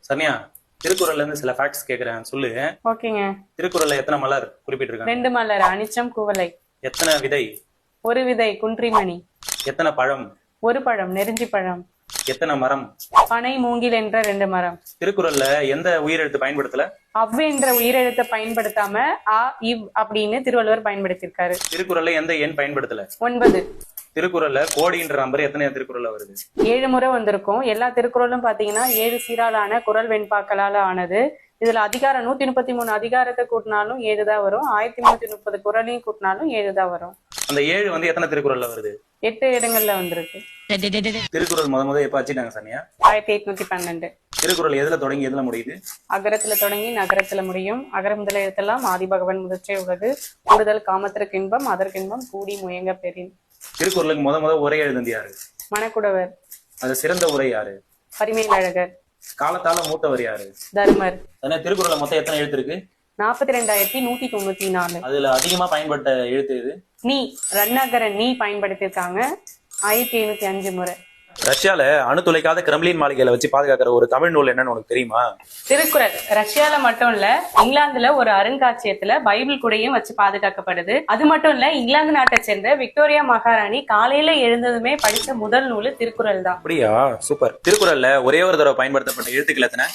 சனியா, திருக்குறள்ல இருந்து சில ஃபேக்ட்ஸ் கேக்குறேன், சொல்லு. ஓகேங்க. திருக்குறள்ல எத்தனை மலர் குறிப்பிட்டிருக்காங்க? 2 மலர், அனிச்சம், குவளை. எத்தனை விதை? 1 விதை, குன்றிமணி. எத்தனை பழம்? 1 பழம், நெருஞ்சி பழம். எத்தனை மரம்? பனை, மூங்கில் என்ற 2 மரம். திருக்குறள்ல எந்த உயிரெழுத்து பயன்படுத்தல? அவ் என்ற உயிரெழுத்தை பயன்படுத்தாம அ, இவ் அப்படின்னு திருவள்ளுவர் பயன்படுத்தியிருக்காரு. திருக்குறள்ல எந்த எண் பயன்படுத்தல? 9. திருக்குறள்ல கோடின்ற நம்பர் எத்தனை திருக்குறள்ல வருது? 7 முறை வந்திருக்கும். எல்லா திருக்குறளும் பாத்தீங்கன்னா 7 சீராலான குறள் வெண்பாக்களால ஆனது. இதுல அதிகாரம் 133 அதிகாரத்தை கூட்டினாலும் 7 தான் வரும். 1330 குறளையும் கூட்டினாலும் 7 தான் வரும். அந்த 7 வந்து எத்தனை திருக்குறள்ல வருது? 8 இடங்கள்ல வந்திருக்கு. திருக்குறள் முத எப்ப வச்சுட்டாங்க சனியா? 1812. திருக்குறள் எதுல தொடங்கி எதுல முடியுது? அகரத்துல தொடங்கி நகரத்துல முடியும். அகர முதல எழுத்தெல்லாம் ஆதிபகவன் முதற்றே உலகு. கூடுதல் காமத்திற்கு இன்பம் அதற்கின்பம் கூடி முயங்க பெறின். திருக்குறளுக்கு முத உரை எழுந்தது யாரு? மணக்குடவர். அது சிறந்த உரை யாரு? பரிமேலழகர். காலத்தால மூத்தவர் யாரு? தர்மர். திருக்குறள்ல மொத்தம் எத்தனை எழுத்து இருக்கு? 42,194. அதுல அதிகமா பயன்பட்ட எழுத்து இது? நீ ரன்னகர நீ பயன்படுத்திருக்காங்க 1705 முறை. ரஷ்யால அணுத்துளைக்காத கிரெம்லின் மாளிகையில வச்சு பாதுகாக்கிற ஒரு தமிழ் நூல் என்னன்னு உனக்கு தெரியுமா? திருக்குறள். ரஷ்யால மட்டும் இல்ல, இங்கிலாந்துல ஒரு அருங்காட்சியகத்துல பைபிள் கூடையும் வச்சு பாதுகாக்கப்படுது. அது மட்டும் இல்ல, இங்கிலாந்து நாட்டை சேர்ந்த விக்டோரியா மகாராணி காலையில எழுந்ததுமே படிச்ச முதல் நூல் திருக்குறள் தான். அப்படியா, சூப்பர். திருக்குறள்ல ஒரே ஒரு தடவை பயன்படுத்தப்பட்ட எழுத்துக்கள் எத்தனை?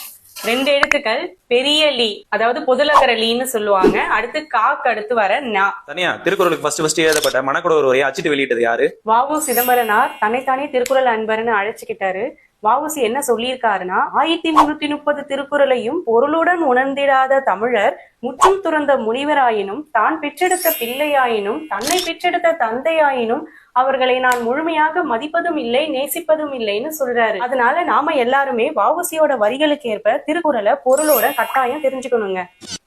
2 எழுத்துக்கள். பெரிய லீ, அதாவது பொதுலகர லீன்னு சொல்லுவாங்க. அடுத்து காக்கு, அடுத்து வர நா. தனியா திருக்குறளுக்கு ஃபர்ஸ்ட் எழுதப்பட்ட மணக்குடவர் உரையை அச்சிட்டு வெளியிட்டது யாரு? வ.உ. சிதம்பரனார் தன்னைத்தானே திருக்குறள் அன்பர்னு அழைச்சுக்கிட்டாரு. வ.உ.சி என்ன சொல்லியிருக்காருன்னா, 1330 திருக்குறளையும் பொருளுடன் உணர்ந்திடாத தமிழர் முற்றும் துறந்த முனிவராயினும் தான் பெற்றெடுத்த பிள்ளையாயினும் தன்னை பெற்றெடுத்த தந்தையாயினும் அவர்களை நான் முழுமையாக மதிப்பதும் இல்லை நேசிப்பதும் இல்லைன்னு சொல்றாரு. அதனால நாம எல்லாருமே வ.உ.சியோட வரிகளுக்கு ஏற்ப திருக்குறளை பொருளோட கட்டாயம் தெரிஞ்சுக்கணுங்க.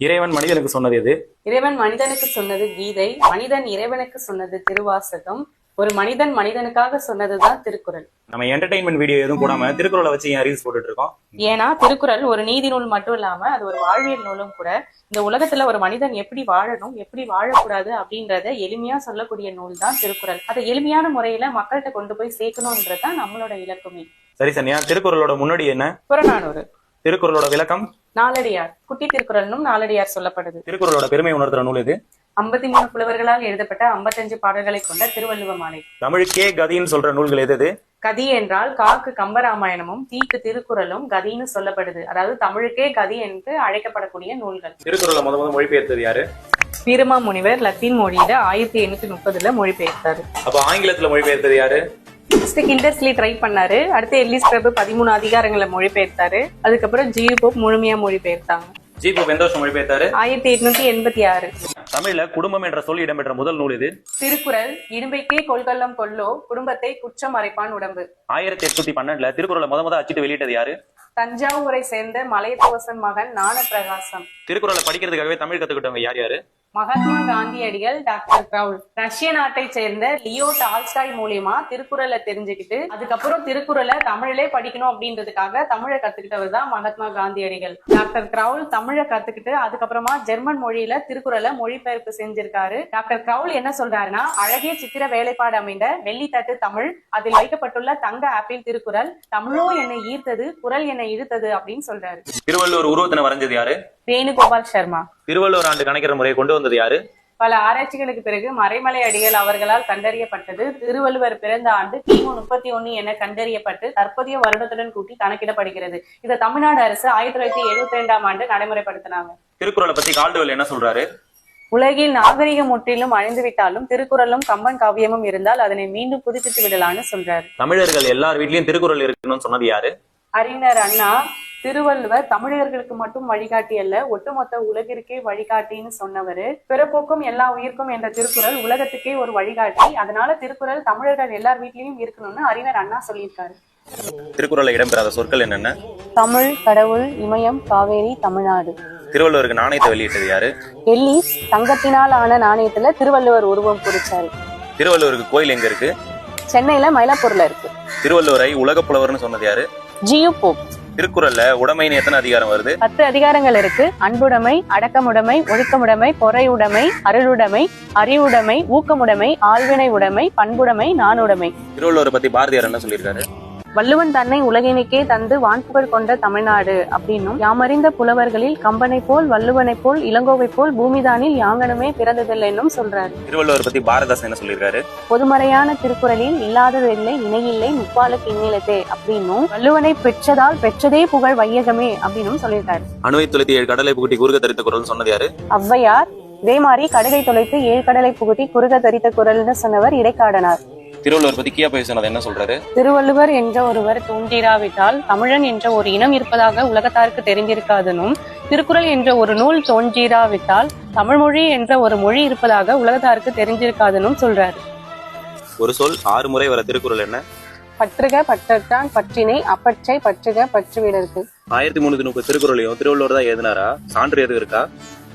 இறைவன் மனிதனுக்கு சொன்னது எது? இறைவன் மனிதனுக்கு சொன்னது கீதை. மனிதன் இறைவனுக்கு சொன்னது திருவாசகம். ஒரு மனிதன் மனிதனுக்காக சொன்னதுதான் திருக்குறள். நம்ம என்டர்டைன்மெண்ட் வீடியோ எதுவும் போடாம திருக்குறளை வச்சு ஏன் ரீல்ஸ் போட்டுட்டு இருக்கோம்? ஏன்னா திருக்குறள் ஒரு நீதி நூல் மட்டும் இல்லாம அது ஒரு வாழ்வியல் நூலும் கூட. இந்த உலகத்துல ஒரு மனிதன் எப்படி வாழணும் எப்படி வாழக்கூடாது அப்படின்றத எளிமையா சொல்லக்கூடிய நூல் தான் திருக்குறள். அதை எளிமையான முறையில மக்கள்கிட்ட கொண்டு போய் சேர்க்கணும்ன்றதுதான் நம்மளோட இலக்குமே. சரி சனியா, திருக்குறளோட முன்னாடி என்ன? புறநானூறு. திருக்குறளோட விளக்கம்? நாலடியார். குட்டி திருக்குறள்னும் நாலடியார் சொல்லப்படுது. திருக்குறளோட பெருமை உணர்த்துற நூல் எது? 53 புலவர்களால் எழுதப்பட்ட 55 பாடல்களை கொண்ட திருவள்ளுவ மாலை. தமிழுக்கே கதின்னு சொல்ற நூல்கள் எது? கதி என்றால் காக்கு கம்பராமாயணமும் தீக்கு திருக்குறளும் கதின்னு சொல்லப்படுது. அதாவது தமிழுக்கே கதி என்று அழைக்கப்படக்கூடிய நூல்கள். திருக்குறளை முத மொழிபெயர்த்தது யாரு? வீரமா முனிவர் லத்தீன் மொழியில 1830 மொழிபெயர்த்தாரு. அப்ப ஆங்கிலத்துல மொழிபெயர்த்தது யாரு? கிண்டர்ஸ்லி ட்ரை பண்ணாரு. அடுத்து எல்லிஸ் பிரபு 13 அதிகாரங்களை மொழிபெயர்த்தாரு. அதுக்கப்புறம் ஜியு போப் முழுமையா மொழிபெயர்த்தாங்க. ஜி போப் எந்த வருஷம் மொழிபெயர்த்தாரு? 1886. தமிழ்ல குடும்பம் என்ற சொல் இடம்பெற்ற முதல் நூல் இது? திருக்குறள். இடும்பைக்கே கொள்கல்லம் கொல்லோ குடும்பத்தை குற்றம் மறைப்பான் உடம்பு. 1812 திருக்குறளை முத அச்சிட்டு வெளியிட்டது யாரு? தஞ்சாவூரை சேர்ந்த மலையத்துவசன் மகன் ஞானப்பிரகாசம். திருக்குறளை படிக்கிறதுக்காகவே தமிழ் கத்துக்கிட்டவங்க யார் யாரு? மகாத்மா காந்தியடிகள், டாக்டர் கிரவுல். ரஷ்ய நாட்டை சேர்ந்த லியோ டால்ஸ்டாய் மூலியமா திருக்குறளை தெரிஞ்சுக்கிட்டு அதுக்கப்புறம் திருக்குறளை தமிழிலே படிக்கணும் அப்படின்றதுக்காக தமிழை கத்துக்கிட்டவர் தான் மகாத்மா காந்தியடிகள். டாக்டர் கிரவுல் தமிழை கத்துக்கிட்டு அதுக்கப்புறமா ஜெர்மன் மொழியில திருக்குறளை மொழிபெயர்ப்பு செஞ்சிருக்காரு. டாக்டர் கிரவுல் என்ன சொல்றாருன்னா, அழகிய சித்திர வேலைப்பாடு அமைந்த வெள்ளித்தட்டு தமிழ், அதில் வைக்கப்பட்டுள்ள தங்க ஆப்பிள் திருக்குறள், தமிழோ என்னை ஈர்த்தது குறள் என்னை இழுத்தது அப்படின்னு சொல்றாரு. திருவள்ளுவர் உருவத்தினை வரைஞ்சது யாரு? வேணுகோபால் சர்மா. திருவள்ளுவர் ஆண்டு கணக்கிற முறையை கொண்டு வந்தது யாரு? பல ஆராய்ச்சிகளுக்கு பிறகு மறைமலை அடிகள் அவர்களால் கண்டறியப்பட்டது. திருவள்ளுவர் பிறந்த ஆண்டு கிமு 31 என கண்டறியப்பட்டு தற்போதைய வருடத்துடன் கூட்டி கணக்கிடப்படுகிறது. இதை தமிழ்நாடு அரசு 1972 ஆண்டு நடைமுறைப்படுத்தினாங்க. திருக்குறளை பத்தி கால்டுவெல் என்ன சொல்றாரு? உலகில் நாகரிகம் முற்றிலும் அழிந்துவிட்டாலும் திருக்குறளும் கம்பன் காவியமும் இருந்தால் அதனை மீண்டும் புதுப்பித்து விடலான்னு சொல்றாரு. தமிழர்கள் எல்லார் வீட்லயும் திருக்குறள் இருக்கணும்னு சொன்னது யாரு? அறிஞர் அண்ணா. திருவள்ளுவர் தமிழர்களுக்கு மட்டும் வழிகாட்டி அல்ல, ஒட்டுமொத்த உலகிற்கே வழிகாட்டின்னு சொன்னவரு. பிறப்போக்கும் எல்லா உயிர்க்கும் என்ற திருக்குறள் உலகத்துக்கே ஒரு வழிகாட்டி. அதனால திருக்குறள் தமிழர்கள் எல்லார் வீட்லயும் இருக்கணும்னு அறிஞர் அண்ணா சொல்லியிருக்காரு. திருக்குறளை இடம்பெறாத சொற்கள் என்னென்ன? தமிழ், கடவுள், இமயம், காவேரி, தமிழ்நாடு. திருவள்ளுவருக்கு நாணயத்தை வெளியிட்டது யாரு? டெல்லி. தங்கத்தினால் ஆன நாணயத்துல திருவள்ளுவர் உருவம் பொறிச்சாரு. திருவள்ளுவருக்கு கோயில் எங்க இருக்கு? சென்னையில மயிலாப்பூர்ல இருக்கு. திருவள்ளுவரை உலக புலவர்னு சொன்னது யாரு? G U Pope. திருக்குறள்ல உடைமைன்னு எத்தனை அதிகாரம் வருது? 10 அதிகாரங்கள் இருக்கு. அன்புடைமை, அடக்கமுடைமை, ஒழுக்கமுடைமை, பொறையுடைமை, அருளுடைமை, அறிவுடைமை, ஊக்கமுடைமை, ஆழ்வினை உடைமை, பண்புடைமை, நாணுடைமை. திருவள்ளுவரை பத்தி பாரதியார் என்ன சொல்லியிருக்காரு? வள்ளுவன் தன்னை உலகினுக்கே தந்து வான்புகழ் கொண்ட தமிழ்நாடு அப்படின்னும், யாமறிந்த புலவர்களில் கம்பனை போல் வள்ளுவனை போல் இளங்கோவை போல் பூமிதானில் யாங்கனுமே பிறந்ததில்லை என்னும் சொல்றாரு. திருவள்ளுவர் பத்தி பாரதாசன் என்ன சொல்லியிருக்காரு? பொதுமறையான திருக்குறளில் இல்லாததில்லை இணையில்லை முப்பாலுக்கு இந்நிலத்தே அப்படின்னும், வள்ளுவனை பெற்றதால் பெற்றதே புகழ் வையகமே அப்படின்னும் சொல்லியிருக்காரு. அணுவை துளைத்து 7 கடலை புகுட்டி குறுக தரித்த குரல் சொன்னது யாரு? ஔவையார். இதே மாதிரி கடுகை தொலைத்து 7 கடலை புகுத்தி குறுக தரித்த குரல்னு சொன்னவர் இடைக்காடனார். திருவள்ளுவர் பத்தி கியா போய் சொன்னது என்ன சொல்றாரு? திருவள்ளுவர் என்ற ஒருவர் தோன்றிராவிட்டால் தமிழன் என்ற ஒரு இனம் இருப்பதாக உலகத்தாருக்கு தெரிந்திருக்காதனும், திருக்குறள் என்ற ஒரு நூல் தோன்றிராவிட்டால் தமிழ்மொழி என்ற ஒரு மொழி இருப்பதாக உலகத்தாருக்கு தெரிஞ்சிருக்காதனும் சொல்றாரு. ஒரு சொல் 6 முறை வர திருக்குறள் என்ன? பற்றுக பற்றற்றான் பற்றினை அப்பற்றை பற்றுக பற்றுவிடற்கு. 1330 திருக்குறளையும் திருவள்ளுவர் தான் எழுதினாரா? சான்று எதுவும் இருக்கா?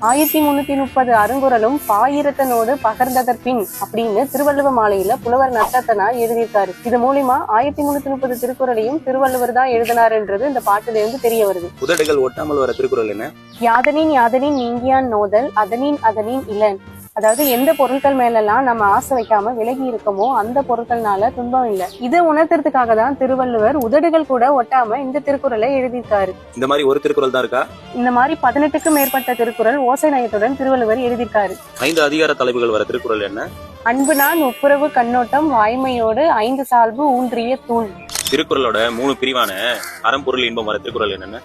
1330 அருங்குறளும் பாயிரத்தனோடு பகர்ந்ததற்பின் அப்படின்னு திருவள்ளுவ மாலையில புலவர் நட்டத்தனார் எழுதியிருக்காரு. இது மூலியமா 1330 திருக்குறளையும் திருவள்ளுவர் தான் எழுதினாருன்றது இந்த பாட்டுல இருந்து தெரிய வருது. உதடுகள் ஒட்டாமல் வர திருக்குறள் என்ன? யாதனின் யாதனின் நீங்கியான் நோதல் அதனின் அதனின் இளன். அதாவது எந்த பொருட்கள் மேலெல்லாம் நம்ம ஆசை வைக்காம விலகி இருக்கமோ அந்த பொருட்கள்னால துன்பம் இல்லை. இதை உணர்த்துறதுக்காக தான் திருவள்ளுவர் உதடுகள் கூட ஒட்டாம இந்த திருக்குறளை எழுதியிருக்காரு. இந்த மாதிரி ஒரு திருக்குறள் தான் இருக்கா? இந்த மாதிரி 18க்கும் மேற்பட்ட திருக்குறள் ஓசை நயத்துடன் திருவள்ளுவர் எழுதியிருக்காரு. 5 அதிகார தலைப்புகள் வர திருக்குறள் என்ன? அன்பு நான் ஒப்புரவு கண்ணோட்டம் வாய்மையோடு 5 சால்பு ஊன்றிய தூண். திருக்குறளோட 3 பிரிவான அறம் பொருள் இன்பம் வர திருக்குறள் என்னென்ன?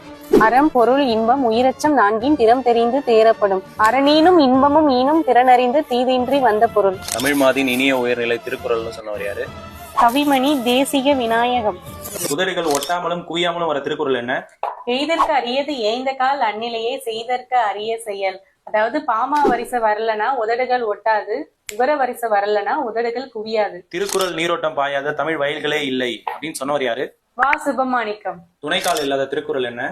அறம் பொருள் இன்பம் உயிரச்சம் 4 திறம் தெரிந்து தேரப்படும். அரணீனும் இன்பமும் ஈனும் திறனறிந்து தீதின்றி வந்த பொருள். தமிழ் மாதின் இனிய உயர்நிலை திருக்குறள்னு சொன்னவர் யாரு? கவிமணி தேசிக விநாயகம். உதடுகள் ஒட்டாமலும் குவியாமலும் வர திருக்குறள் என்ன? எய்தற்கு அரியது ஏய்ந்த கால் அந்நிலையே செய்தற்கு அரிய செயல். அதாவது பாமா வரிசை வரலனா உதடுகள் ஒட்டாது, உகர வரிசை வரலனா உதடுகள் குவியாது. திருக்குறள் நீரோட்டம் பாயாத தமிழ் வயல்களே இல்லை அப்படின்னு சொன்னவர் யாரு? வா சுபமாணிக்கம். துணைக்கால் இல்லாத திருக்குறள் என்ன?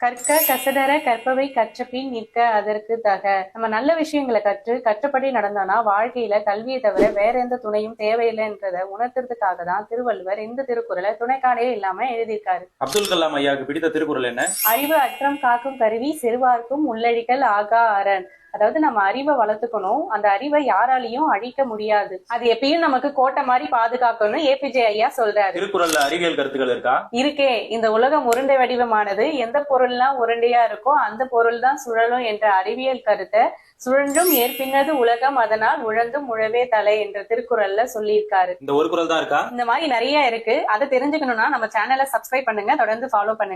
கற்க கசடர கற்பவை கற்றபின் நிற்க அதற்கு தக. நம்ம நல்ல விஷயங்களை கற்றபடி நடந்தோம்னா வாழ்க்கையில கல்வியை தவிர வேற எந்த துணையும் தேவையில்லைன்றத உணர்த்துறதுக்காக தான் திருவள்ளுவர் இந்த திருக்குறளை துணைக்காலே இல்லாம எழுதியிருக்காரு. அப்துல் கலாம் ஐயாவுக்கு பிடித்த திருக்குறள் என்ன? அறிவு அற்றம் காக்கும் கருவி சிறுவார்க்கும் உள்ளழிகள் ஆகா அரண். அதாவது நம்ம அறிவை வளர்த்துக்கணும், அந்த அறிவை யாராலையும் அழிக்க முடியாது, அது எப்பயும் நமக்கு கோட்டை மாதிரி பாதுகாக்கணும் ஏபிஜே ஐயா சொல்றாரு. திருக்குறள்ல அறிவியல் கருத்துக்கள் இருக்கா? இருக்கே. இந்த உலகம் உருண்டை வடிவமானது, எந்த பொருள்லாம் உருண்டையா இருக்கோ அந்த பொருள் தான் சுழலும் என்ற அறிவியல் கருத்தை சுழன்றும் ஏற்பின்னது உலகம் அதனால் உழந்தும் உழவே தலை என்ற திருக்குறள்ல சொல்லியிருக்காரு. இந்த ஒரு குறள் தான் இருக்கா? இந்த மாதிரி நிறைய இருக்கு. அதை தெரிஞ்சுக்கணும்னா நம்ம சேனலை சப்ஸ்கிரைப் பண்ணுங்க, தொடர்ந்து ஃபாலோ பண்ணுங்க.